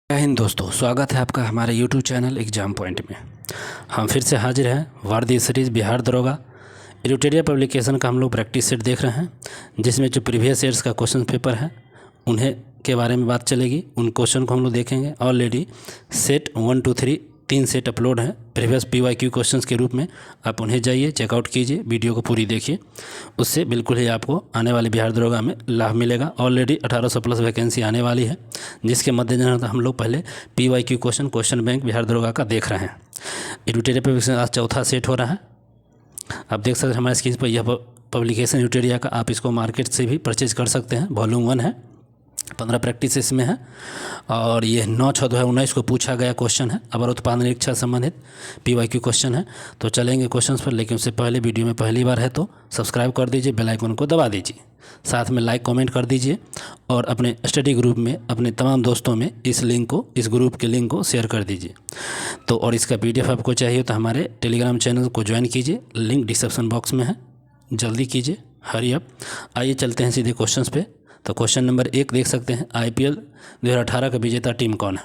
जय हिंद दोस्तों, स्वागत है आपका हमारे YouTube चैनल एग्ज़ाम पॉइंट में। हम फिर से हाजिर हैं वर्दी सीरीज़ बिहार दरोगा एडिटोरियल पब्लिकेशन का हम लोग प्रैक्टिस सेट देख रहे हैं, जिसमें जो प्रीवियस ईयर्स का क्वेश्चन पेपर है उन्हें के बारे में बात चलेगी। उन क्वेश्चन को हम लोग देखेंगे। ऑलरेडी सेट 1, 2, 3 3 सेट अपलोड हैं प्रीवियस PYQ क्वेश्चंस के रूप में। आप उन्हें जाइए, चेकआउट कीजिए, वीडियो को पूरी देखिए, उससे बिल्कुल ही आपको आने वाले बिहार दरोगा में लाभ मिलेगा। ऑलरेडी 1800 प्लस वैकेंसी आने वाली है, जिसके मद्देनजर हम लोग पहले PYQ क्वेश्चन बैंक बिहार दरोगा का देख रहे हैं। एडिटोरियल पब्लिकेशन आज चौथा सेट हो रहा है। आप देख सकते हैं हमारे स्क्रीन पर यह पब्लिकेशन एडिटोरियल का, आप इसको मार्केट से भी परचेज कर सकते हैं। वॉल्यूम 1 है, 15 प्रैक्टिस इसमें है और ये 9/6/2019 को पूछा गया क्वेश्चन है। अवर उत्पादन निरीक्षण संबंधित PYQ क्वेश्चन है। तो चलेंगे क्वेश्चंस पर, लेकिन उससे पहले वीडियो में पहली बार है तो सब्सक्राइब कर दीजिए, बेल आइकन को दबा दीजिए, साथ में लाइक कमेंट कर दीजिए और अपने स्टडी ग्रुप में अपने तमाम दोस्तों में इस ग्रुप के लिंक को शेयर कर दीजिए। तो और इसका PDF आपको चाहिए तो हमारे टेलीग्राम चैनल को ज्वाइन कीजिए, लिंक डिस्क्रिप्शन बॉक्स में है, जल्दी कीजिए, हरी अप। आइए चलते हैं सीधे क्वेश्चंस पे। तो क्वेश्चन नंबर 1 देख सकते हैं, IPL 2018 का विजेता टीम कौन है?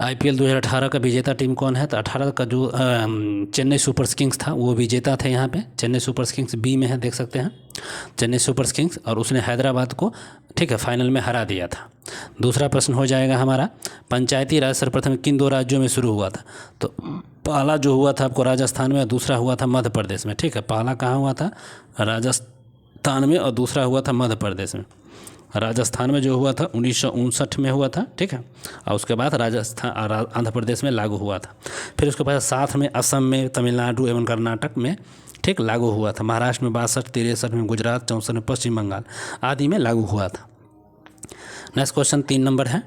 IPL 2018 का विजेता टीम कौन है? तो 18 का जो चेन्नई सुपर किंग्स था वो विजेता थे। यहाँ पे चेन्नई सुपर किंग्स B में है, देख सकते हैं चेन्नई सुपर किंग्स, और उसने हैदराबाद को फाइनल में हरा दिया था। दूसरा प्रश्न हो जाएगा हमारा, पंचायती राज सर्वप्रथम किन 2 राज्यों में शुरू हुआ था? तो पहला जो हुआ था आपको राजस्थान में और दूसरा हुआ था मध्य प्रदेश में। पहला कहाँ हुआ था? राजस्थान में, और दूसरा हुआ था मध्य प्रदेश में। राजस्थान में जो हुआ था 1959 में हुआ था, और उसके बाद राजस्थान आंध्र प्रदेश में लागू हुआ था। फिर उसके बाद साथ में असम में, तमिलनाडु एवं कर्नाटक में लागू हुआ था। महाराष्ट्र में 62, 63 में, गुजरात 64 में, पश्चिम बंगाल आदि में लागू हुआ था। नेक्स्ट क्वेश्चन 3 नंबर है।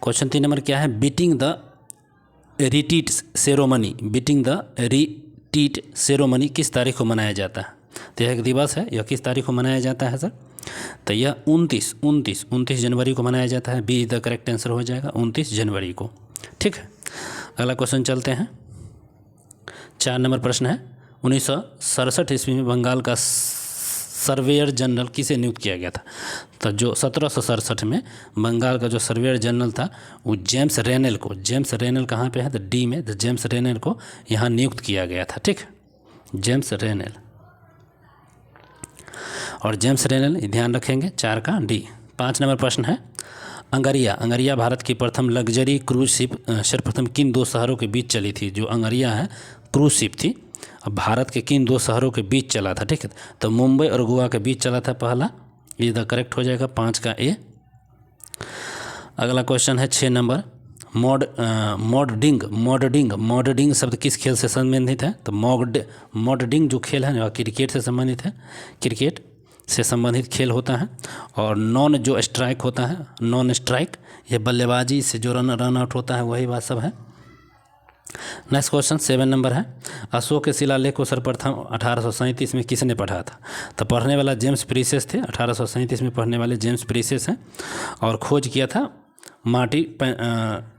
क्वेश्चन 3 नंबर क्या है? बीटिंग द रिट्रीट सेरोमनी किस तारीख को मनाया जाता है? तो यह एक दिवस है, यह किस तारीख को मनाया जाता है सर? तो यह 29 जनवरी को मनाया जाता है। बी द करेक्ट आंसर हो जाएगा, 29 जनवरी को। ठीक है, अगला क्वेश्चन चलते हैं। 4 नंबर प्रश्न है, 1967 ईस्वी में बंगाल का सर्वेयर जनरल किसे नियुक्त किया गया था? तो जो 1767 में बंगाल का जो सर्वेयर जनरल था वो जेम्स रेनेल कहाँ पे है? तो D में, तो जेम्स रेनेल को यहाँ नियुक्त किया गया था। जेम्स रेनेल, और जेम्स रेनेल ध्यान रखेंगे, 4 का D। 5 नंबर प्रश्न है, अंगरिया भारत की प्रथम लग्जरी क्रूज शिप सर्वप्रथम किन 2 शहरों के बीच चली थी? जो अंगरिया है क्रूज शिप थी, अब भारत के किन 2 शहरों के बीच चला था? तो मुंबई और गोवा के बीच चला था पहला, ये द करेक्ट हो जाएगा, 5 का A। अगला क्वेश्चन है 6 नंबर, मॉडर्डिंग शब्द किस खेल से संबंधित है? तो मॉडर्डिंग जो खेल है वह क्रिकेट से संबंधित है, क्रिकेट से संबंधित खेल होता है। और नॉन जो स्ट्राइक होता है, नॉन स्ट्राइक, यह बल्लेबाजी से जो रन आउट होता है वही बात सब है। नेक्स्ट क्वेश्चन 7 नंबर है, अशोक के शिलालेख को सर्वप्रथम 1837 में किसने पढ़ा था? तो पढ़ने वाला जेम्स प्रीसेस थे, 1837 में पढ़ने वाले जेम्स प्रीसेस हैं, और खोज किया था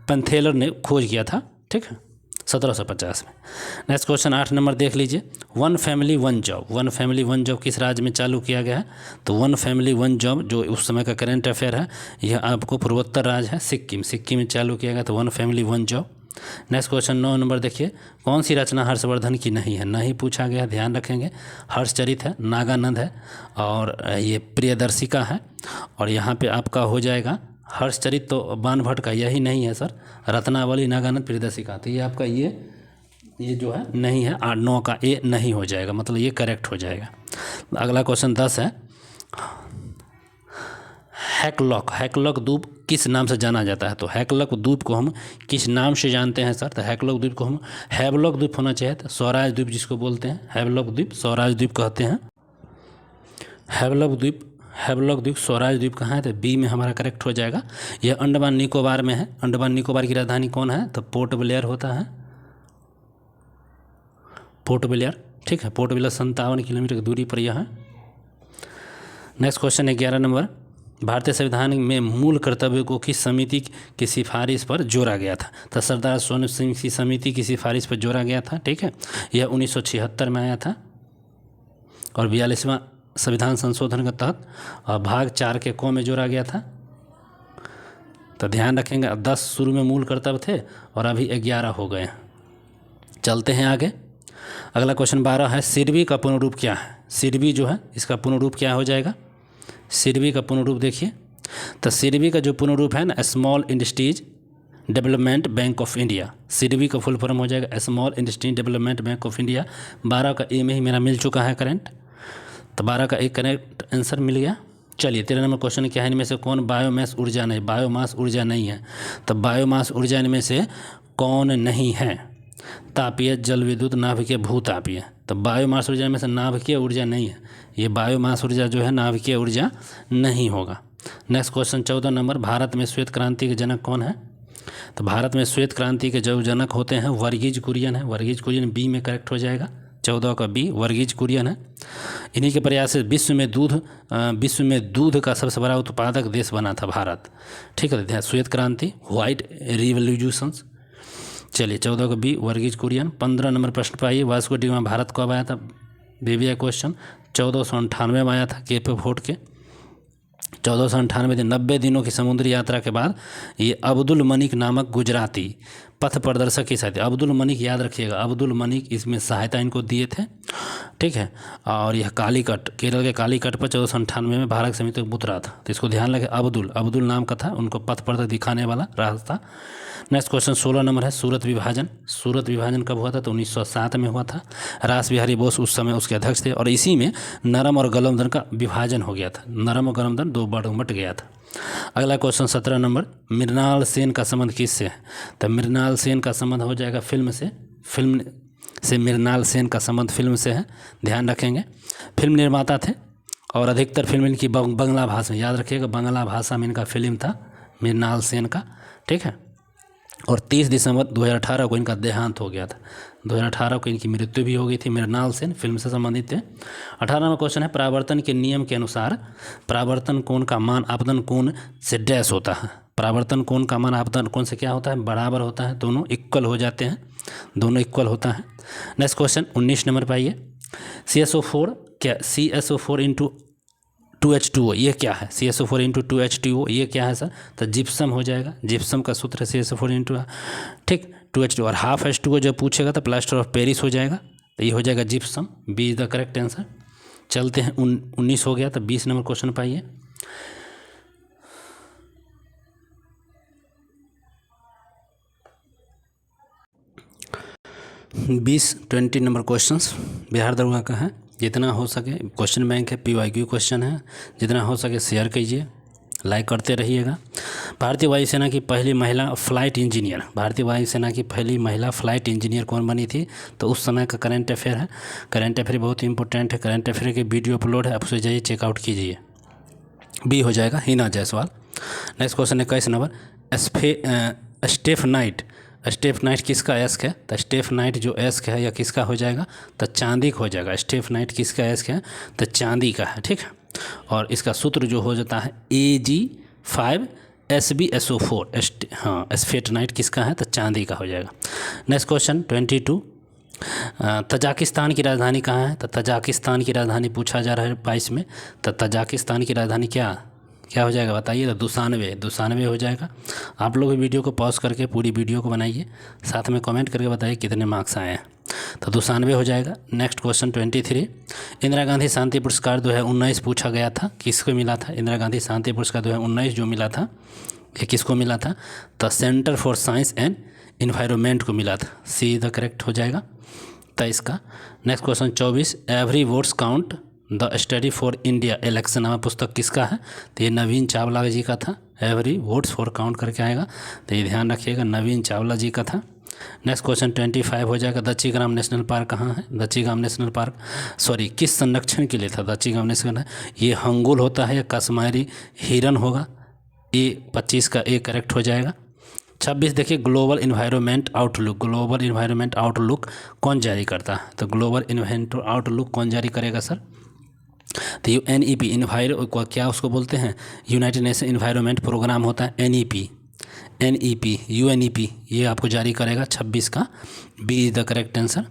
पेंथेलर ने खोज किया था 1750 में। नेक्स्ट क्वेश्चन 8 नंबर देख लीजिए, वन फैमिली वन जॉब किस राज्य में चालू किया गया है? तो वन फैमिली वन जॉब जो उस समय का करेंट अफेयर है, यह आपको पूर्वोत्तर राज्य है सिक्किम में चालू किया गया, तो one family one job. Next question 9 number देखिए, कौन सी रचना हर्षवर्धन की नहीं है? नहीं पूछा गया, ध्यान रखेंगे। हर्षचरित है, नागानंद है, और ये प्रियदर्शिका है। और यहाँ पे आपका हो जाएगा हर्षचरित तो बाणभट्ट का, यही नहीं है सर, रत्नावली, नागानंद, प्रियदर्शिका, तो ये आपका ये जो है नहीं है, 8, 9 का A नहीं हो जाएगा, मतलब ये करेक्ट हो जाएगा। अगला क्वेश्चन 10 है, हैकलॉक द्वीप किस नाम से जाना जाता है? तो हैकलॉक द्वीप को हम किस नाम से जानते हैं सर? तो हैकलॉक द्वीप को हम हैवलॉक द्वीप होना चाहिए था, स्वराज द्वीप जिसको बोलते हैं, हैवलॉक द्वीप स्वराज द्वीप कहते हैं। हैवलॉक द्वीप स्वराज द्वीप कहाँ है? तो B में हमारा करेक्ट हो जाएगा। यह अंडमान निकोबार में है। अंडमान निकोबार की राजधानी कौन है? तो पोर्ट ब्लेयर होता है, port Blair. Port Blair 57 kilometre की दूरी पर यह है। नेक्स्ट क्वेश्चन 11 नंबर, भारतीय संविधान में मूल कर्तव्य को किस समिति की सिफारिश पर जोड़ा गया था? तो सरदार सोनू सिंह की समिति की सिफारिश पर जोड़ा गया था। यह 1976 में आया था, और 42वां संविधान संशोधन के तहत भाग 4 के क में जोड़ा गया था। तो ध्यान रखेंगे 10 शुरू में मूल कर्तव्य थे और अभी 11 हो गए हैं। चलते हैं आगे। अगला क्वेश्चन 12 है, सिरवी का पूर्ण रूप क्या है? सिरवी जो है इसका पूर्ण रूप क्या हो जाएगा? सिरवी का पूर्ण रूप देखिए, तो सिरवी का जो पूर्ण रूप है ना, small industries development bank of India. Sirvi का फुल फॉर्म हो जाएगा small industries development bank of India. 12 का ए में ही मेरा मिल चुका है करंट, तो 12 का एक करेक्ट आंसर मिल गया। चलिए 13 नंबर क्वेश्चन क्या है, इनमें से कौन बायोमास ऊर्जा नहीं? बायोमास ऊर्जा नहीं है, तो बायोमास ऊर्जा इनमें से कौन नहीं है? तापीय, जल विद्युत, नाभिकीय, भूतापीय। तो बायोमास ऊर्जा में से नाभिकीय ऊर्जा नहीं है, ये बायोमास ऊर्जा जो है नाभिकीय ऊर्जा नहीं होगा। नेक्स्ट क्वेश्चन 14 नंबर, भारत में श्वेत क्रांति के जनक कौन है? तो भारत में श्वेत क्रांति के जो जनक होते हैं वर्गीज कुरियन है। वर्गीज कुरियन बी में करेक्ट हो जाएगा, 14 का बी वर्गीज कुरियन है। इन्हीं के प्रयास से विश्व में दूध का सबसे बड़ा उत्पादक देश बना था भारत। ठीक है, श्वेत क्रांति, व्हाइट रिवोल्यूशंस। चलिए 14 का बी वर्गीज कुरियन। 15 नंबर प्रश्न पाइए, वास्को डी गामा भारत कब आया था? बीबीआई क्वेश्चन 1498 में आया था केप फोर्ट के। 1498 दिन, 90 दिनों की समुद्री यात्रा के बाद ये अब्दुल मनिक नामक गुजराती पथ प्रदर्शक की सहायता, अब्दुल मनिक याद रखिएगा, अब्दुल मनिक इसमें सहायता इनको दिए थे। ठीक है, और यह कालीकट, केरल के कालीकट पर 1498 में भारत समिति को उतरा था, तो इसको ध्यान रखें। अब्दुल नाम का था, उनको पथ प्रदर्शक दिखाने वाला रास्ता। नेक्स्ट क्वेश्चन 16 नंबर है, सूरत विभाजन। सूरत विभाजन कब हुआ था? तो 1907 में हुआ था। रास बिहारी बोस उस समय उसके अध्यक्ष थे, और इसी में नरम और गरम दल का विभाजन हो गया था। नरम और गरम दल दो बार बट गया था। अगला क्वेश्चन 17 नंबर, मृणाल सेन का संबंध किससे है? तो मृणाल सेन का संबंध हो जाएगा फिल्म से मृणाल सेन का संबंध फिल्म से है, ध्यान रखेंगे। फिल्म निर्माता थे और अधिकतर फिल्म इनकी बंगला भाषा में, याद रखिएगा बंगला भाषा में इनका फिल्म था मृणाल सेन का। ठीक है, और 30 दिसंबर 2018 को इनका देहांत हो गया था। 2018 को इनकी मृत्यु भी हो गई थी। मृणाल सेन फिल्म से संबंधित थे। 18वां क्वेश्चन है, परावर्तन के नियम के अनुसार परावर्तन कोण का मान आपतन कोण से डैश होता है। परावर्तन कोण का मान आपतन कोण से क्या होता है? बराबर होता है, दोनों इक्वल हो जाते हैं, दोनों इक्वल होता है। नेक्स्ट क्वेश्चन 19 नंबर पाइए, CSO4 क्या? CSO4 इंटू 2H2O ये क्या है? CSO4 इंटू 2H2O ये क्या है सर? तो जिप्सम हो जाएगा। जिप्सम का सूत्र है CSO4 इंटू, ठीक, 2H2O। और हाफ H2O जब पूछेगा तो प्लास्टर ऑफ पेरिस हो जाएगा, तो ये हो जाएगा gypsum. B is the correct answer. चलते हैं 19 हो गया, तो 20 नंबर क्वेश्चन पाइए। 20 नंबर क्वेश्चंस बिहार दरोगा का है। जितना हो सके, क्वेश्चन बैंक है, PYQ क्वेश्चन है, जितना हो सके शेयर कीजिए, लाइक करते रहिएगा। भारतीय वायुसेना की पहली महिला फ्लाइट इंजीनियर, भारतीय वायुसेना की पहली महिला फ्लाइट इंजीनियर कौन बनी थी? तो उस समय का करंट अफेयर है। करंट अफेयर बहुत ही इंपॉर्टेंट है, करंट अफेयर के वीडियो अपलोड है, आप उसे जाइए चेकआउट कीजिए। बी हो जाएगा Hina Jaiswal. Next question 21 number, Steph Knight किसका एस्क है? तो स्टेफ नाइट जो एस्क है या किसका हो जाएगा? तो चांदी का हो जाएगा। स्टेफ नाइट किसका एस्क है? तो चांदी का है। ठीक है, और इसका सूत्र जो हो जाता है Ag5SbSO4। हाँ, स्फेट नाइट किसका है? तो चांदी का हो जाएगा। नेक्स्ट क्वेश्चन 22, तजाकिस्तान की राजधानी कहाँ है? तो तजाकिस्तान की राजधानी पूछा जा रहा है 22 में। तो तजाकिस्तान की राजधानी क्या हो जाएगा बताइए? तो दुशानबे हो जाएगा। आप लोग वीडियो को पॉज करके पूरी वीडियो को बनाइए, साथ में कमेंट करके बताइए कितने मार्क्स आए हैं। तो दुशानबे हो जाएगा। नेक्स्ट क्वेश्चन 23, इंदिरा गांधी शांति पुरस्कार 2019 पूछा गया था, किसको मिला था? इंदिरा गांधी शांति पुरस्कार 2019 जो मिला था, ये किसको मिला था? तो centre for science and environment को मिला था। सी द करेक्ट हो जाएगा 23 का। Next question 24, every votes count the study for India election नामक पुस्तक किसका है? तो ये नवीन चावला जी का था। एवरी वोट्स फॉर काउंट करके आएगा, तो ये ध्यान रखिएगा, नवीन चावला जी का था। नेक्स्ट क्वेश्चन 25 हो जाएगा, दच्चीग्राम नेशनल पार्क कहाँ है? दच्चीग्राम नेशनल पार्क किस संरक्षण के लिए था? दच्चीग्राम नेशनल, ये हंगुल होता है या कश्मीरी हिरन होगा? ये 25 का ए करेक्ट हो जाएगा। 26 देखिए, ग्लोबल इन्वायरमेंट आउटलुक कौन जारी करता है? तो ग्लोबल इन्वायरमेंट आउटलुक कौन जारी करेगा सर? तो NEP क्या उसको बोलते हैं? यूनाइटेड नेशन इन्वायरमेंट प्रोग्राम होता है UNEP, ये आपको जारी करेगा 26 का। B is the correct answer.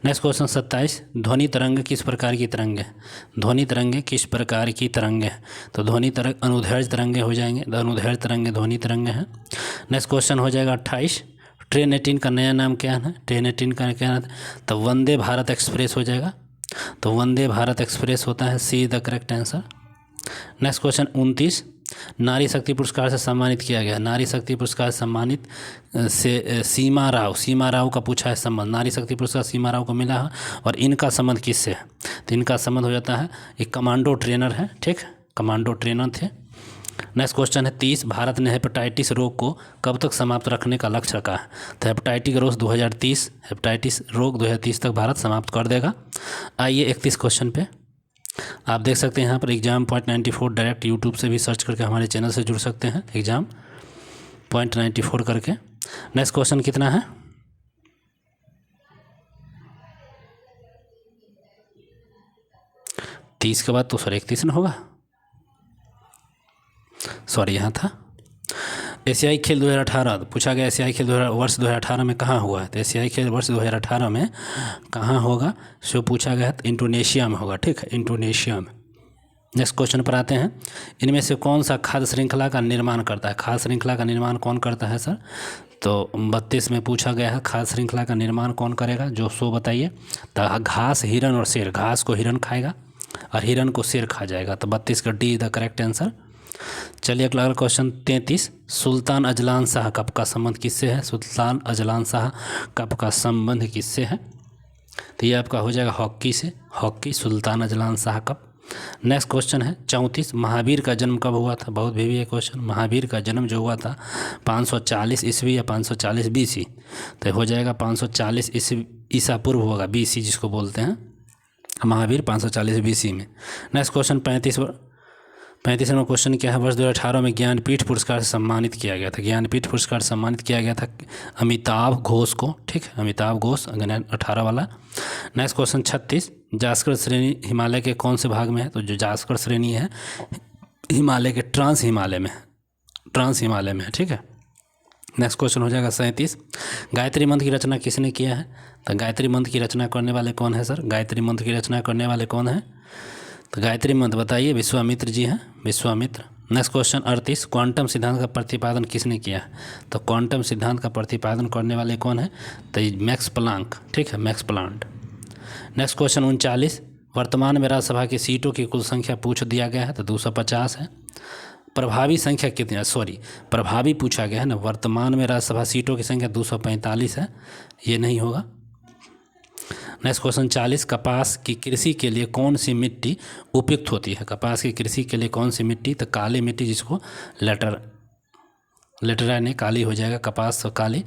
Next question 27, ध्वनि तरंग किस प्रकार की तरंग है? ध्वनि तरंगे किस प्रकार की तरंग है? तो ध्वनि तरंग अनुदैर्घ्य तरंगे हो जाएंगे, अनुदैर्घ्य तरंगे ध्वनि तरंगे हैं। नेक्स्ट क्वेश्चन हो जाएगा 28, ट्रेन 18 का नया नाम क्या है? ट्रेन 18 का क्या है? तो वंदे भारत एक्सप्रेस हो जाएगा। तो वंदे भारत एक्सप्रेस होता है, see the correct answer. Next question 29, नारी शक्ति पुरस्कार से सम्मानित किया गया। नारी शक्ति पुरस्कार सम्मानित से सीमा राव का पूछा है संबंध। नारी शक्ति पुरस्कार सीमा राव को मिला है और इनका संबंध किससे है? तो इनका संबंध हो जाता है, एक कमांडो ट्रेनर है, ठीक, कमांडो ट्रेनर थे। नेक्स्ट क्वेश्चन है 30, भारत ने हेपेटाइटिस रोग को कब तक समाप्त रखने का लक्ष्य रखा है? तो हेपेटाइटिस रोग 2030 तक भारत समाप्त कर देगा। आइए 31 क्वेश्चन पे आप देख सकते हैं यहाँ पर exam.94 डायरेक्ट यूट्यूब से भी सर्च करके हमारे चैनल से जुड़ सकते हैं, exam.94 करके। नेक्स्ट क्वेश्चन कितना है? 30 के बाद तो सर 31 न होगा, सॉरी यहाँ था। एशियाई खेल 2018 पूछा गया, एशियाई खेल वर्ष 2018 में कहाँ हुआ है? तो एशियाई खेल वर्ष 2018 में कहाँ होगा सो पूछा गया, तो इंडोनेशिया में होगा, ठीक है, इंडोनेशिया में। नेक्स्ट क्वेश्चन पर आते हैं, इनमें से कौन सा खाद्य श्रृंखला का निर्माण करता है? खाद्य श्रृंखला का निर्माण कौन करता है सर? तो 32 में पूछा गया है, खाद्य श्रृंखला का निर्माण कौन करेगा, जो सो बताइए। तो घास, हिरन और शेर, घास को हिरन खाएगा और हिरन को शेर खा जाएगा। तो 32 का डी द करेक्ट आंसर। चलिए अगला question 33, Sultan Azlan Shah cup का संबंध किससे है? सुल्तान अजलान शाह कप का संबंध किससे है? तो ये आपका हो जाएगा हॉकी से, hockey, Sultan Azlan Shah cup. Next question है 34, महावीर का जन्म कब हुआ था? बहुत भी है क्वेश्चन। महावीर का जन्म जो हुआ था 540 ईस्वी या 540 BC, तो हो जाएगा 540 ईसा पूर्व होगा, BC जिसको बोलते हैं, महावीर 540 BC में। नेक्स्ट क्वेश्चन 35वां क्वेश्चन क्या है? वर्ष 2018 में ज्ञानपीठ पुरस्कार से सम्मानित किया गया था। ज्ञानपीठ पुरस्कार सम्मानित किया गया था अमिताभ घोष को, ठीक है, अमिताभ घोष 18 वाला। नेक्स्ट क्वेश्चन 36, जास्कर श्रेणी हिमालय के कौन से भाग में है? तो जो जास्कर श्रेणी है हिमालय के ट्रांस हिमालय में है, ठीक है। नेक्स्ट क्वेश्चन हो जाएगा 37, गायत्री मंत्र की रचना किसने किया है? तो गायत्री मंत्र की रचना करने वाले कौन है सर? गायत्री मंत्र की रचना करने वाले कौन है? तो गायत्री मंत्र बताइए, विश्वामित्र जी हैं, विश्वामित्र। नेक्स्ट क्वेश्चन 38, क्वांटम सिद्धांत का प्रतिपादन किसने किया है? तो क्वांटम सिद्धांत का प्रतिपादन करने वाले कौन है? तो मैक्स प्लांक, ठीक है, मैक्स प्लांक। नेक्स्ट क्वेश्चन 39, वर्तमान में राज्यसभा की सीटों की कुल संख्या पूछ दिया गया है, तो 250 है। प्रभावी संख्या कितनी है? प्रभावी पूछा गया है ना, वर्तमान में राज्यसभा सीटों की संख्या 245 है, ये नहीं होगा। नेक्स्ट क्वेश्चन 40, कपास की कृषि के लिए कौन सी मिट्टी उपयुक्त होती है? कपास की कृषि के लिए कौन सी मिट्टी? तो काली मिट्टी, जिसको लेटराइन काली हो जाएगा, कपास तो काली।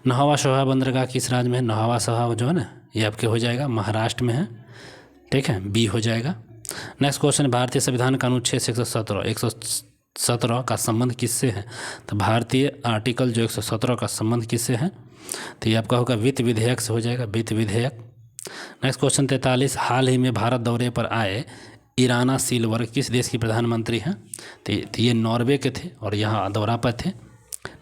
नहावा शोभा बंदरगाह किस राज्य में है? नहावा शोभा जो है ना, ये आपके हो जाएगा महाराष्ट्र में है, ठीक है, बी हो जाएगा। नेक्स्ट क्वेश्चन, भारतीय संविधान का अनुच्छेद 117 का संबंध किससे है? तो भारतीय आर्टिकल जो 117 का संबंध किससे है? तो ये आपका होगा वित्त विधेयक से हो जाएगा, वित्त विधेयक। नेक्स्ट क्वेश्चन 43, हाल ही में भारत दौरे पर आए इराना सिल्वर किस देश की प्रधानमंत्री हैं? तो ये नॉर्वे के थे और यहाँ दौरा पर थे।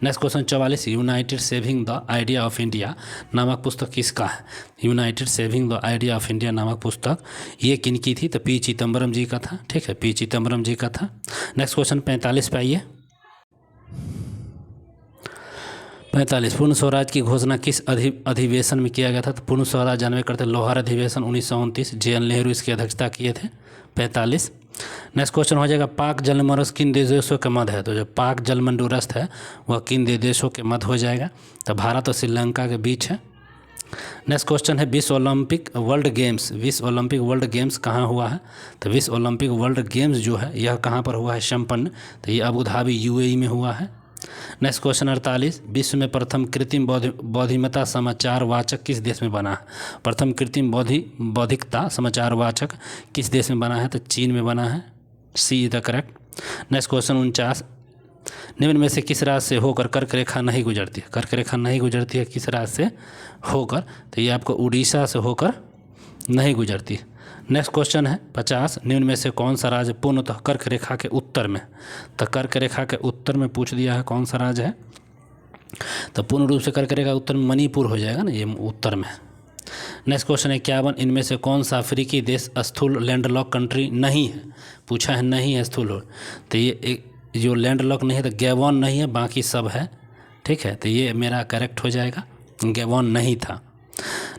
Next question 44, United saving the idea of India नामक पुस्तक किसका है? United saving the idea of India नामक पुस्तक ये किन की थी? तो पी चिदम्बरम जी का था, ठीक है, पी चिदम्बरम जी का था। नेक्स्ट क्वेश्चन 45 पे आइए। 45, पूर्ण स्वराज की घोषणा किस अधिवेशन में किया गया था? तो पूर्ण स्वराज जानवे करते लोहार अधिवेशन 1929, JN नेहरू इसकी अध्यक्षता किए थे। 45। नेक्स्ट क्वेश्चन हो जाएगा, पाक जलमंडूरस्थ किन देशों के मध्य है? तो जो पाक जलमंडूरस्थ है वह किन देशों के मध्य हो जाएगा? तो भारत और श्रीलंका के बीच है। नेक्स्ट क्वेश्चन है, विश्व ओलंपिक वर्ल्ड गेम्स कहाँ हुआ है? तो विश्व ओलंपिक वर्ल्ड गेम्स जो है यह कहाँ पर हुआ है संपन्न? तो ये अबू धाबी UAE में हुआ है। नेक्स्ट क्वेश्चन 48, विश्व में प्रथम कृत्रिम बौद्धिमता समाचार वाचक किस देश में बना है? प्रथम कृत्रिम बौद्धिकता समाचार वाचक किस देश में बना है? तो चीन में बना है, see the correct. Next question 49, निम्न में से किस राज्य से होकर कर्क रेखा नहीं गुजरती है? कर्क रेखा नहीं गुजरती है किस राज्य से होकर? तो ये आपको उड़ीसा से होकर नहीं गुजरती है। नेक्स्ट क्वेश्चन है 50, निम्न में से कौन सा राज्य पूर्णतः कर्क रेखा के उत्तर में? तो कर्क रेखा के उत्तर में पूछ दिया है कौन सा राज्य है? तो पूर्ण रूप से कर्क रेखा उत्तर में मणिपुर हो जाएगा ना, ये उत्तर में। नेक्स्ट क्वेश्चन है 51, इनमें से कौन सा अफ्रीकी देश स्थूल लैंडलॉक कंट्री नहीं है? पूछा है नहीं है स्थूल। तो ये जो लैंडलॉक नहीं है तो गैबॉन नहीं है, बाकी सब है। ठीक है, तो ये मेरा करेक्ट हो जाएगा, गैबॉन नहीं था।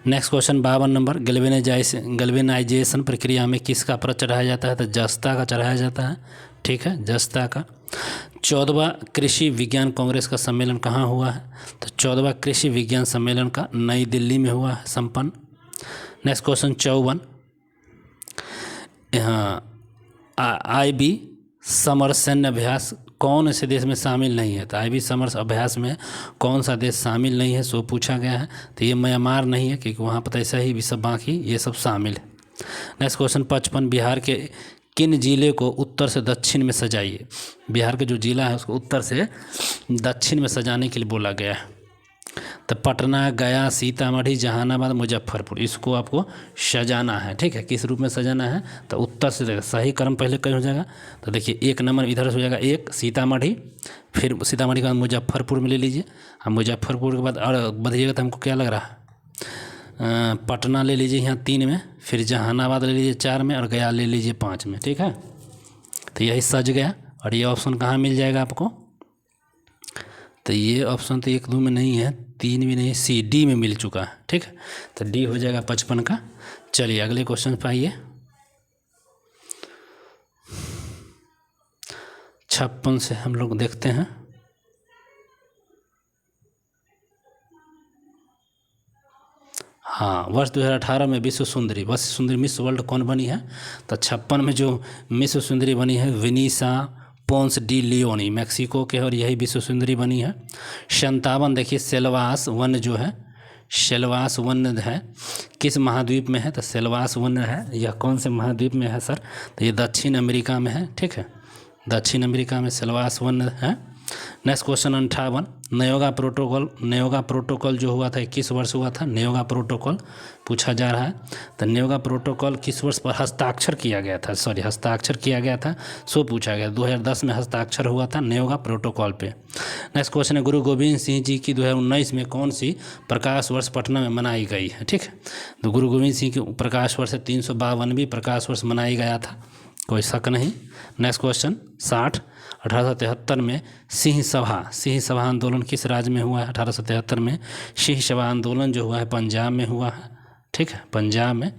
नेक्स्ट क्वेश्चन 52 नंबर, गैल्वेनाइजेशन प्रक्रिया में किसका परत चढ़ाया जाता है? तो जस्ता का चढ़ाया जाता है। ठीक है, जस्ता का। 14वां कृषि विज्ञान कांग्रेस का सम्मेलन कहाँ हुआ है? तो 14वां कृषि विज्ञान सम्मेलन का नई दिल्ली में हुआ है संपन्न। नेक्स्ट क्वेश्चन 54, यहाँ IB समर सैन्य अभ्यास कौन से देश में शामिल नहीं है? तो IB समर अभ्यास में कौन सा देश शामिल नहीं है, सो पूछा गया है। तो ये म्यांमार नहीं है, क्योंकि वहाँ पर ऐसा ही भी सब बाकी ये सब शामिल है। नेक्स्ट क्वेश्चन 55, बिहार के किन जिले को उत्तर से दक्षिण में सजाइए? बिहार के जो जिला है उसको उत्तर से दक्षिण में सजाने के लिए बोला गया है। तो पटना, गया, सीतामढ़ी, जहानाबाद, मुजफ्फरपुर, इसको आपको सजाना है। ठीक है, किस रूप में सजाना है? तो उत्तर से। सही क्रम पहले कहीं हो जाएगा, तो देखिए 1 नंबर इधर से हो जाएगा, 1 सीतामढ़ी, फिर सीतामढ़ी के बाद मुजफ्फरपुर में ले लीजिए। अब मुजफ्फरपुर के बाद और बढ़िएगा तो हमको क्या लग रहा है, पटना ले लीजिए यहाँ 3 में, फिर जहानाबाद ले लीजिए 4 में, और गया ले लीजिए 5 में। ठीक है, तो यही सज गया। और ये ऑप्शन कहाँ मिल जाएगा आपको? तो ये ऑप्शन तो 1, 2 में नहीं है, 3 भी नहीं, C, D में मिल चुका है। ठीक है, तो D हो जाएगा 55 का। चलिए अगले क्वेश्चन पे आइए। 56 से हम लोग देखते हैं। हाँ, वर्ष 2018 में विश्व सुंदरी मिस वर्ल्ड कौन बनी है? तो 56 में जो मिस सुंदरी बनी है विनीसा पोंस डी लियोनी, मैक्सिको के, और यही विश्व सुंदरी बनी है। 57 देखिए सेल्वास वन जो है, सेल्वास वन है, किस महाद्वीप में है? तो सेल्वास वन है, यह कौन से महाद्वीप में है सर? तो ये दक्षिण अमेरिका में है। ठीक है, दक्षिण अमेरिका में सेल्वास वन है। नेक्स्ट क्वेश्चन 58, नयोगा प्रोटोकॉल जो हुआ था किस वर्ष हुआ था? नयोगा प्रोटोकॉल पूछा जा रहा है। तो नयोगा प्रोटोकॉल किस वर्ष पर हस्ताक्षर किया गया था? सो पूछा गया। 2010 में हस्ताक्षर हुआ था नयोगा प्रोटोकॉल पे। नेक्स्ट क्वेश्चन है गुरु गोविंद सिंह जी की 2019 में कौन सी प्रकाश वर्ष पटना में मनाई गई है? ठीक है, तो गुरु गोविंद सिंह की प्रकाश वर्ष 352वीं प्रकाश वर्ष मनाया गया था, कोई शक नहीं। नेक्स्ट क्वेश्चन 60, 1873 में सिंह सभा आंदोलन किस राज्य में हुआ है? 1873 में सिंह सभा आंदोलन जो हुआ है पंजाब में हुआ है। ठीक है, पंजाब में।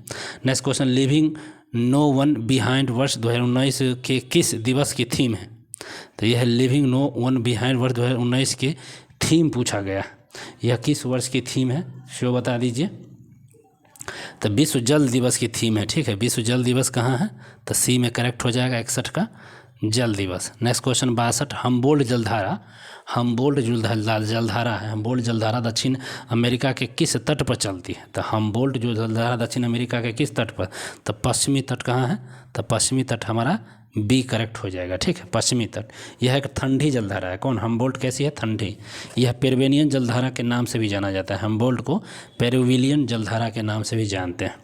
Next question, living no one behind वर्ष 2019 के किस दिवस की थीम है? तो यह लिविंग नो वन बिहाइंड वर्ष 2019 के थीम पूछा गया। यह किस वर्ष की थीम है, शो बता दीजिए। तो विश्व जल दिवस की थीम है। ठीक है, विश्व जल दिवस कहाँ है? तो C में करेक्ट हो जाएगा, 61 का जल दिवस। नेक्स्ट क्वेश्चन 62, हम्बोल्ट जलधारा है, हम्बोल्ट जलधारा दक्षिण अमेरिका के किस तट पर चलती है? तो हम्बोल्ट जो जलधारा दक्षिण अमेरिका के किस तट पर? तो पश्चिमी तट कहाँ है? तो पश्चिमी तट हमारा B करेक्ट हो जाएगा। ठीक है, पश्चिमी तट। यह एक ठंडी जलधारा है। कौन? हम्बोल्ट कैसी है? ठंडी। यह पेरुविलियन जलधारा के नाम से भी जाना जाता है, हम्बोल्ट को पेरुविलियन जलधारा के नाम से भी जानते हैं।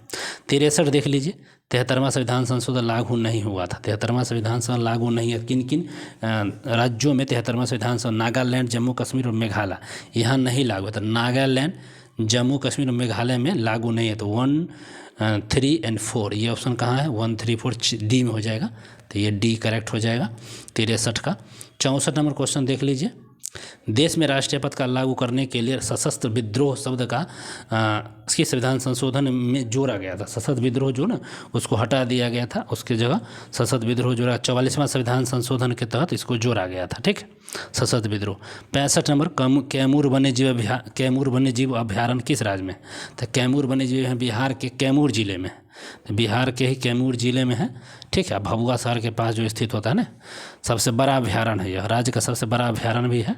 63 देख लीजिए, 73वां संविधान संशोधन लागू नहीं हुआ था। 73वां संविधान संशोधन लागू नहीं है, किन किन राज्यों में 73वां संविधान संशोधन? नागालैंड, जम्मू कश्मीर और मेघालय, यहाँ नहीं लागू था। नागालैंड, जम्मू कश्मीर और मेघालय में लागू नहीं है। तो 1, 3 और 4 ये ऑप्शन कहाँ है? 1, 3, 4 D में हो जाएगा, तो ये D करेक्ट हो जाएगा 63 का। 64 नंबर क्वेश्चन देख लीजिए, देश में राष्ट्रीय पद का लागू करने के लिए सशस्त्र विद्रोह शब्द का इसकी संविधान संशोधन में जोड़ा गया था। सशस्त्र विद्रोह जो ना उसको हटा दिया गया था, उसकी जगह सशस्त्र विद्रोह जोड़ा। 44वां संविधान संशोधन के तहत इसको जोड़ा गया था। ठीक, सशस्त्र विद्रोह। 65 नंबर, कैमूर वन्यजीव अभ्यारण्य किस राज्य में? तो कैमूर वन्यजीव है बिहार के कैमूर जिले में, तो बिहार के ही कैमूर जिले में है। ठीक है, भभुआ शहर के पास जो स्थित होता है ना, सबसे बड़ा अभ्यारण्य है, यह राज्य का सबसे बड़ा अभ्यारण्य भी है।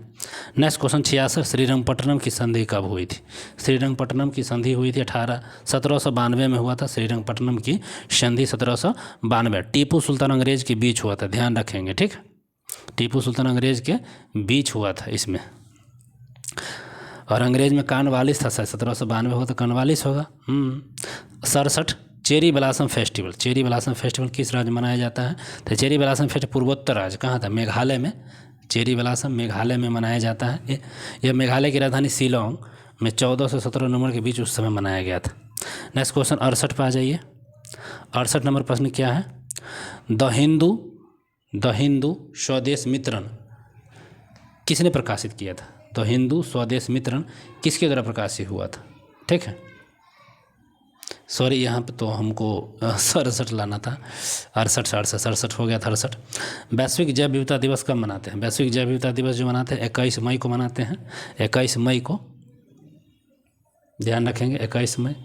नेक्स्ट क्वेश्चन 66, श्रीरंगपट्टनम की संधि कब हुई थी? श्रीरंगपट्टनम की संधि हुई थी 1792 में हुआ था। श्रीरंगपट्टनम की संधि 1792 टीपू सुल्तान अंग्रेज के बीच हुआ था, ध्यान रखेंगे। ठीक, टीपू सुल्तान अंग्रेज के बीच हुआ था इसमें, और अंग्रेज में कानवालिस था। 1792 हो तो कानवालिस होगा। 67, चेरी ब्लॉसम फेस्टिवल किस राज्य में मनाया जाता है? तो चेरी ब्लॉसम फेस्टिवल पूर्वोत्तर राज्य कहाँ था? मेघालय में। चेरी ब्लॉसम मेघालय में मनाया जाता है। यह मेघालय की राजधानी शिलोंग में 14 से 17 नवंबर के बीच उस समय मनाया गया था। नेक्स्ट क्वेश्चन 68 पे आ जाइए। 68 नंबर प्रश्न क्या है? द हिंदू स्वदेश मित्रण किसने प्रकाशित किया था? द हिंदू स्वदेश मित्रण किसके द्वारा प्रकाशित हुआ था? ठीक है, सॉरी यहाँ पे तो हमको 67 लाना था, 68 हो गया था 68। वैश्विक जैव विविधता दिवस कब मनाते हैं? वैश्विक जैव विविधता दिवस जो मनाते हैं 21 मई को मनाते हैं। 21 मई को ध्यान रखेंगे, 21 मई।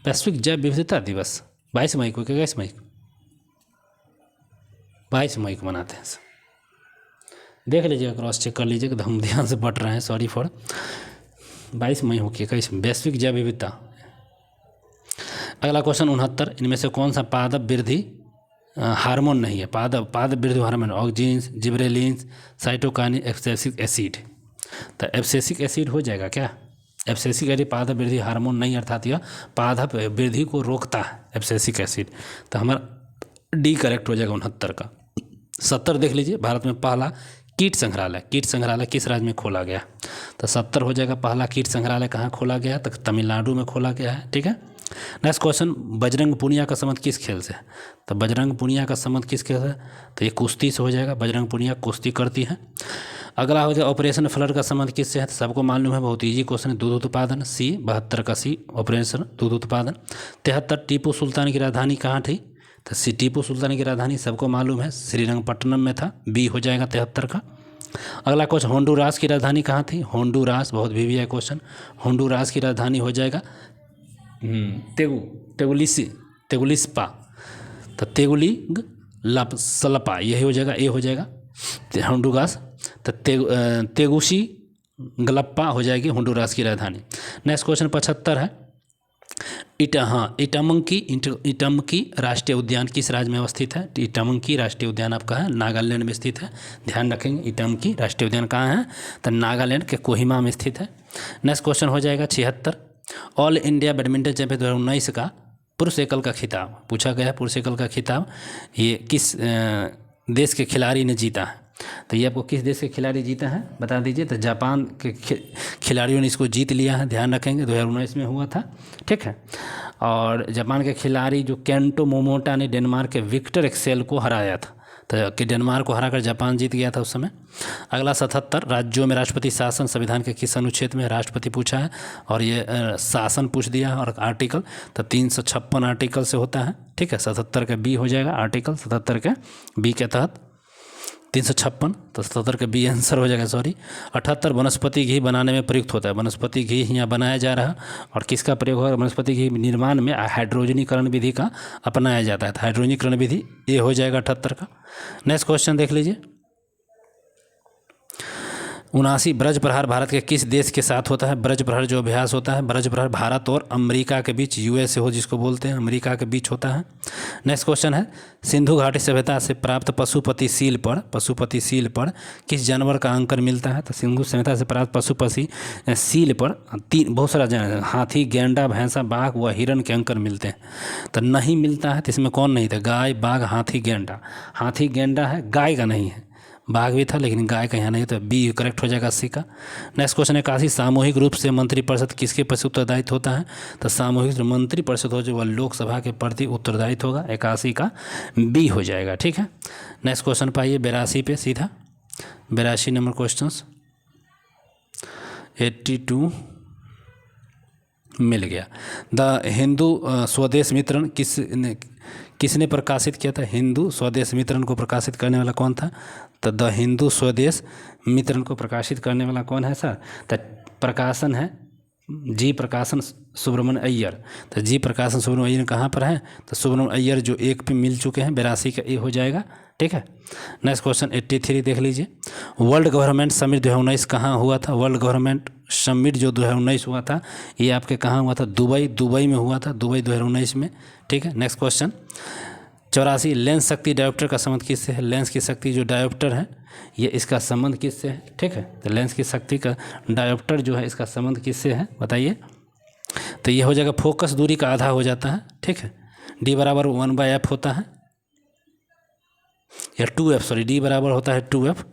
वैश्विक जैव विविधता दिवस 22 मई को, 21 मई को, 22 मई को मनाते हैं। देख लीजिएगा, क्रॉस चेक कर लीजिएगा, तो हम ध्यान से पढ़ रहे हैं, सॉरी फॉर। 22 मई हो के 21 वैश्विक जैव विविधता। अगला क्वेश्चन 69, इनमें से कौन सा पादप वृद्धि हार्मोन नहीं है? पादप वृद्धि hormone auxins, gibberellins, cytokinin, abscisic acid. तो एब्सिसिक एसिड हो जाएगा क्या? एब्सिसिक एसिड पादप वृद्धि हार्मोन नहीं, अर्थात यह पादप वृद्धि को रोकता है, एब्सिसिक एसिड। तो हमारा डी करेक्ट हो जाएगा 69 का। 70 देख लीजिए, भारत में पहला कीट संग्रहालय किस राज्य में खोला गया? तो 70 हो जाएगा, पहला कीट संग्रहालय कहाँ खोला गया? तो तमिलनाडु में खोला गया है। ठीक है, नेक्स्ट क्वेश्चन, बजरंग पुनिया का संबंध किस खेल से है? तो बजरंग पुनिया का संबंध किस खेल से? तो ये कुश्ती से हो जाएगा, बजरंग पुनिया कुश्ती करती है। अगला हो जाएगा ऑपरेशन फ्लड का संबंध किससे है? तो सबको मालूम है, बहुत ईजी क्वेश्चन है, दूध उत्पादन। सी 72 का सी, ऑपरेशन दूध उत्पादन। 73, टीपू सुल्तान की राजधानी कहाँ थी? तो सी टीपू सुल्तान की राजधानी सबको मालूम है, श्रीरंगपट्टनम में था। बी हो जाएगा 73 का। अगला क्वेश्चन, होंडुरास की राजधानी कहाँ थी? होंडुरास, बहुत भी है क्वेश्चन। होंडुरास की राजधानी हो जाएगा तेगुलिस्पा। तो तेगुलिसल्पा यही हो जाएगा, ए हो जाएगा होंडुरास। तो तेगुसिगलप्पा हो जाएगी होंडुरास की राजधानी। नेक्स्ट क्वेश्चन 75 है, इटमकी राष्ट्रीय उद्यान किस राज्य में अवस्थित है? इटमकी राष्ट्रीय उद्यान आपका है नागालैंड में स्थित है, ध्यान रखेंगे। इटमकी राष्ट्रीय उद्यान कहाँ है? तो नागालैंड के कोहिमा में स्थित है। नेक्स्ट क्वेश्चन हो जाएगा 76, ऑल इंडिया बैडमिंटन चैंपियन 2019 का पुरुष एकल का खिताब पूछा गया है। पुरुष एकल का खिताब ये किस देश के खिलाड़ी ने जीता है? तो ये आपको किस देश के खिलाड़ी जीता है बता दीजिए। तो जापान के खिलाड़ियों ने इसको जीत लिया है, ध्यान रखेंगे, 2019 में हुआ था। ठीक है, और जापान के खिलाड़ी जो केंटो मोमोटा ने डेनमार्क के विक्टर एक्सेल को हराया था, तो कि डेनमार्क को हराकर जापान जीत गया था उस समय। अगला 77, राज्यों में राष्ट्रपति शासन संविधान के किस अनुच्छेद में राष्ट्रपति पूछा है? और ये शासन पूछ दिया है, और आर्टिकल तो 356 आर्टिकल से होता है। ठीक है, 77 का बी हो जाएगा, आर्टिकल 77 के बी के तहत 356, तो 77 का बी आंसर हो जाएगा, सॉरी। 78, वनस्पति घी बनाने में प्रयुक्त होता है। वनस्पति घी यहाँ बनाया जा रहा है, और किसका प्रयोग होगा? वनस्पति घी निर्माण में हाइड्रोजनीकरण विधि का अपनाया जाता है। तो हाइड्रोजनीकरण विधि ये हो जाएगा 78 का। नेक्स्ट क्वेश्चन देख लीजिए, 79, ब्रज प्रहार भारत के किस देश के साथ होता है? ब्रज प्रहार जो अभ्यास होता है, ब्रज प्रहार भारत और अमेरिका के बीच, यूएसए हो जिसको बोलते हैं, अमेरिका के बीच होता है। नेक्स्ट क्वेश्चन है, सिंधु घाटी सभ्यता से प्राप्त पशुपति सील पर किस जानवर का अंकन मिलता है? तो सिंधु सभ्यता से प्राप्त पशुपति सील पर बहुत सारा जानवर, हाथी, गेंडा, भैंसा, बाघ व हिरण के अंकन मिलते हैं। तो नहीं मिलता है, तो इसमें कौन नहीं था? गाय, बाघ, हाथी, गेंडा। हाथी गेंडा है, गाय का नहीं है, बाघ भी था लेकिन गाय का यहाँ नहीं, तो बी करेक्ट हो जाएगा 80 का। नेक्स्ट क्वेश्चन है, काशी सामूहिक रूप से मंत्रिपरिषद किसके प्रति उत्तरदायित्व होता है? तो सामूहिक मंत्रिपरिषद हो जो वह लोकसभा के प्रति उत्तरदायित्व होगा, 81 का बी हो जाएगा। ठीक है, नेक्स्ट क्वेश्चन पाइए 82 पे सीधा, 82 नंबर क्वेश्चन 82 मिल गया। द हिंदू स्वदेश मित्रण किसने प्रकाशित किया था? हिंदू स्वदेश मित्रण को प्रकाशित करने वाला कौन था? तो द हिंदू स्वदेश मित्रण को प्रकाशित करने वाला कौन है सर? तो प्रकाशन है जी प्रकाशन सुब्रमण्य अय्यर। तो जी प्रकाशन सुब्रमण्य अय्यर कहाँ पर है? तो सुब्रमण्य अय्यर जो 1 पे मिल चुके हैं, 82 का ए हो जाएगा। ठीक है, नेक्स्ट क्वेश्चन 83 देख लीजिए, वर्ल्ड गवर्नमेंट समिट 2019 कहाँ हुआ था? वर्ल्ड गवर्नमेंट समिट जो 2019 हुआ था, ये आपके कहाँ हुआ था? दुबई में हुआ था, दुबई 2019 में। ठीक है, नेक्स्ट क्वेश्चन 84, लेंस शक्ति डायोप्टर का संबंध किससे है? लेंस की शक्ति जो डायोप्टर है, ये इसका संबंध किससे है? ठीक है, तो लेंस की शक्ति का डायोप्टर जो है, इसका संबंध किससे है बताइए? तो ये हो जाएगा, फोकस दूरी का आधा हो जाता है। ठीक है, डी बराबर 1/f होता है, या 2f, सॉरी डी बराबर होता है 2f।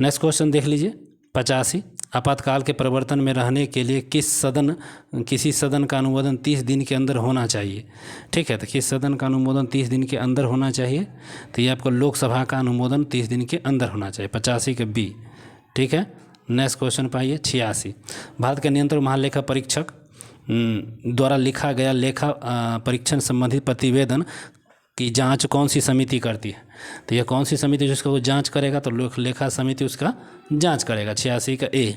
नेक्स्ट क्वेश्चन देख लीजिए 85, आपातकाल के प्रवर्तन में रहने के लिए किसी सदन का अनुमोदन 30 दिन के अंदर होना चाहिए। ठीक है, तो किस सदन का अनुमोदन 30 दिन के अंदर होना चाहिए, तो ये आपको लोकसभा का अनुमोदन 30 दिन के अंदर होना चाहिए, 85 के बी। ठीक है, नेक्स्ट क्वेश्चन पाइए 86। भारत के नियंत्रक महालेखा परीक्षक द्वारा लिखा गया लेखा परीक्षण संबंधी प्रतिवेदन की जांच कौन सी समिति करती है, तो यह कौन सी समिति जिसका वो जांच करेगा, तो लेखा समिति उसका जांच करेगा, 86 का ए।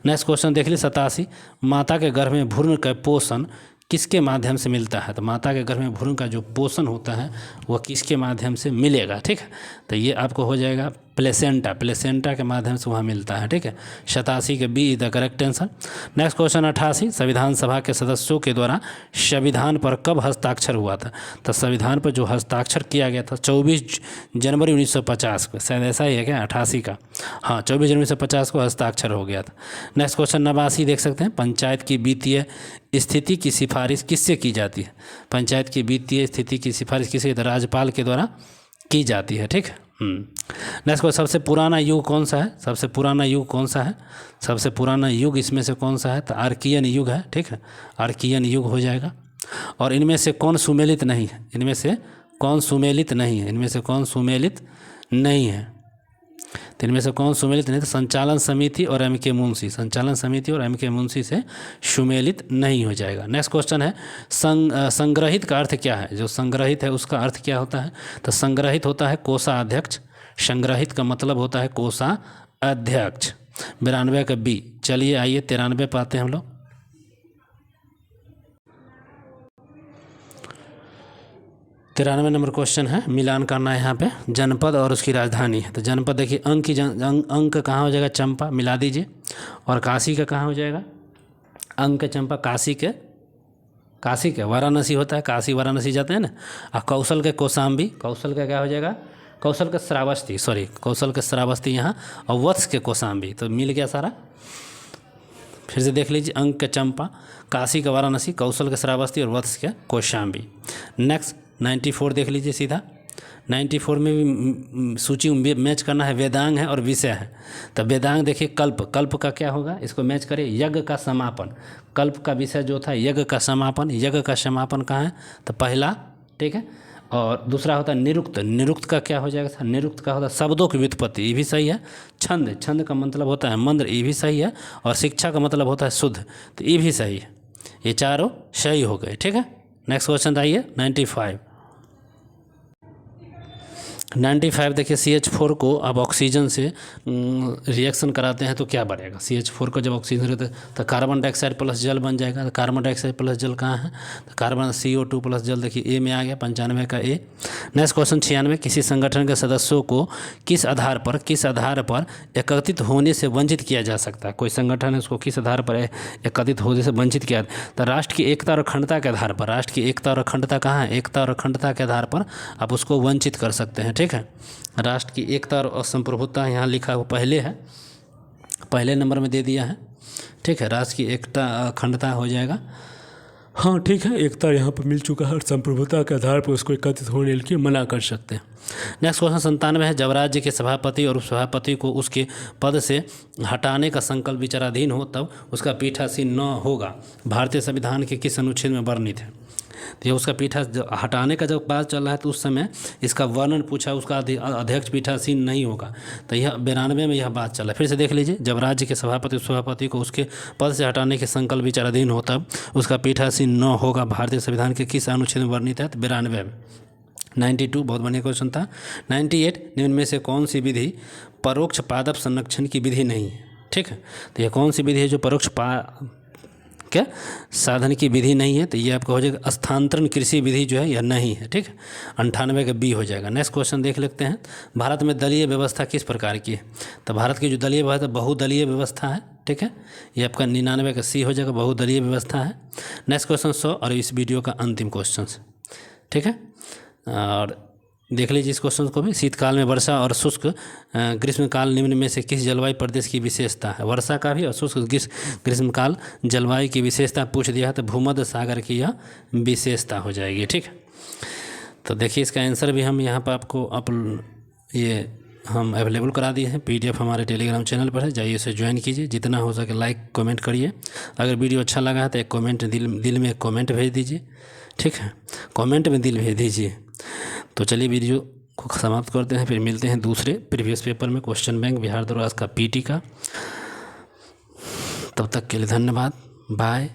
नेक्स्ट क्वेश्चन देख लीजिए 87। माता के गर्भ में भ्रूण का पोषण किसके माध्यम से मिलता है, तो माता के गर्भ में भ्रूण का जो पोषण होता है वह किसके माध्यम से मिलेगा। ठीक है, तो ये आपको हो जाएगा प्लेसेंटा के माध्यम से वहाँ मिलता है। ठीक है, 87 के B is the correct answer. Next question 88। संविधान सभा के सदस्यों के द्वारा संविधान पर कब हस्ताक्षर हुआ था, तो संविधान पर जो हस्ताक्षर किया गया था 24 जनवरी 1950 को, शायद ऐसा ही है क्या 88 का, हाँ 24 जनवरी 1950 को हस्ताक्षर हो गया था। नेक्स्ट क्वेश्चन 89 देख सकते हैं। पंचायत की वित्तीय स्थिति की सिफारिश किससे की जाती है, पंचायत की वित्तीय स्थिति की सिफारिश किससे, राज्यपाल के द्वारा की जाती है। ठीक है, नेक्स्ट को सबसे पुराना युग कौन सा है, सबसे पुराना युग कौन सा है, सबसे पुराना युग इसमें से कौन सा है, तो आर्कियन युग है। ठीक है, आर्कियन युग हो जाएगा। और इनमें से कौन सुमेलित नहीं है, इनमें से कौन सुमेलित नहीं है, इनमें से कौन सुमेलित नहीं है, तो इनमें से कौन सुमेलित नहीं, तो संचालन समिति और एम.के. मुंशी, संचालन समिति और एम.के. मुंशी से सुमेलित नहीं हो जाएगा। नेक्स्ट क्वेश्चन है संग्रहित का अर्थ क्या है, जो संग्रहित है उसका अर्थ क्या होता है, तो संग्रहित होता है कोषाध्यक्ष, संग्रहित का मतलब होता है कोषाध्यक्ष। 92 का बी। चलिए आइए 93 पाते हैं हम लोग। 93 नंबर क्वेश्चन है, मिलान करना है यहाँ पे, जनपद और उसकी राजधानी है। तो जनपद देखिए अंक कहाँ हो जाएगा, चंपा मिला दीजिए, और काशी का कहाँ हो जाएगा, अंक चंपा, काशी के वाराणसी होता है, काशी वाराणसी जाते हैं ना। और कौशल के कौशाम्बी, कौशल का क्या हो जाएगा, कौशल के श्रावस्ती, कौशल के श्रावस्ती यहाँ, और वत्स के कौशाम्बी, तो मिल गया सारा। फिर से देख लीजिए, अंक के चंपा, काशी का वाराणसी, कौशल के श्रावस्ती और वत्स के कौशाम्बी। नेक्स्ट 94 देख लीजिए सीधा। 94 में भी सूची मैच करना है, वेदांग है और विषय है। तो वेदांग देखिए कल्प का क्या होगा, इसको मैच करें, यज्ञ का समापन। कल्प का विषय जो था यज्ञ का समापन, यज्ञ का समापन कहाँ है, तो पहला। ठीक है, और दूसरा होता है निरुक्त का क्या हो जाएगा, निरुक्त का होता है शब्दों की व्युत्पत्ति, ये भी सही है। छंद का मतलब होता है मंत्र, ये भी सही है। और शिक्षा का मतलब होता है शुद्ध, तो ये भी सही है। ये चारों सही हो गए। ठीक है, नेक्स्ट क्वेश्चन आइए 95 देखिए, CH4 को अब ऑक्सीजन से रिएक्शन कराते हैं तो क्या बनेगा, CH4 को जब ऑक्सीजन रहता है तो कार्बन डाइऑक्साइड प्लस जल बन जाएगा। तो कार्बन डाइऑक्साइड प्लस जल कहाँ है, तो कार्बन CO2 प्लस जल, देखिए ए में आ गया, 95 का ए। Next question 96। किसी संगठन के सदस्यों को किस आधार पर एकत्रित होने से वंचित किया जा सकता है, कोई संगठन है उसको किस आधार पर एकत्रित होने से वंचित किया, तो राष्ट्र की एकता और अखंडता के आधार पर, राष्ट्र की एकता और अखंडता कहाँ है, एकता और अखंडता के आधार पर आप उसको वंचित कर सकते हैं। ठीक है, राष्ट्र की एकता और संप्रभुता यहाँ लिखा हुआ पहले है, पहले नंबर में दे दिया है। ठीक है, राष्ट्र की एकता अखंडता हो जाएगा, हाँ ठीक है, एकता यहाँ पर मिल चुका है और संप्रभुता के आधार पर उसको एकत्रित होने के लिए मना कर सकते हैं। नेक्स्ट क्वेश्चन 97 है। जब राज्य के सभापति और उपसभापति को उसके पद से हटाने का संकल्प विचाराधीन हो तब उसका पीठासीन न होगा, भारतीय संविधान के किस अनुच्छेद में वर्णित है, तो ये उसका पीठा हटाने का जब बात चल रहा है तो उस समय इसका वर्णन पूछा, उसका अध्यक्ष पीठासीन नहीं होगा, तो यह 92 में यह बात चल रहा है। फिर से देख लीजिए, जब राज्य के सभापति को उसके पद से हटाने के संकल्प विचाराधीन हो तब उसका पीठासीन न होगा, भारतीय संविधान के किस अनुच्छेद में वर्णित है, तो 92 में। 92 बहुत बढ़िया क्वेश्चन था। 98 निम्न में से कौन सी विधि परोक्ष पादप संरक्षण की विधि नहीं है। ठीक है, तो यह कौन सी विधि है जो परोक्ष क्या साधन की विधि नहीं है, तो ये आपका हो जाएगा स्थानांतरण कृषि विधि जो है यह नहीं है। ठीक है, 98 का बी हो जाएगा। नेक्स्ट क्वेश्चन देख लेते हैं। भारत में दलीय व्यवस्था किस प्रकार की है, तो भारत की जो दलीय व्यवस्था बहुदलीय व्यवस्था है। ठीक है, ये आपका 99 का सी हो जाएगा, बहुदलीय व्यवस्था है। नेक्स्ट क्वेश्चन 100 और इस वीडियो का अंतिम क्वेश्चन। ठीक है, और देख लीजिए इस क्वेश्चन को भी। शीतकाल में वर्षा और शुष्क ग्रीष्मकाल निम्न में से किस जलवायु प्रदेश की विशेषता है, वर्षा का भी और शुष्क ग्रीष्मकाल जलवायु की विशेषता पूछ दिया है, तो भूमध्य सागर की यह विशेषता हो जाएगी। ठीक है, तो देखिए इसका आंसर भी हम यहाँ पर आपको ये हम अवेलेबल करा दिए हैं। पीडीएफ हमारे टेलीग्राम चैनल पर है, जाइए उसे ज्वाइन कीजिए। जितना हो सके लाइक कमेंट करिए। अगर वीडियो अच्छा लगा है तो एक कमेंट दिल में एक कमेंट भेज दीजिए, ठीक है, कमेंट में दिल भेज दीजिए। तो चलिए वीडियो को समाप्त करते हैं, फिर मिलते हैं दूसरे प्रीवियस पेपर में, क्वेश्चन बैंक बिहार दरोगा का पीटी का। तब तक के लिए धन्यवाद, बाय।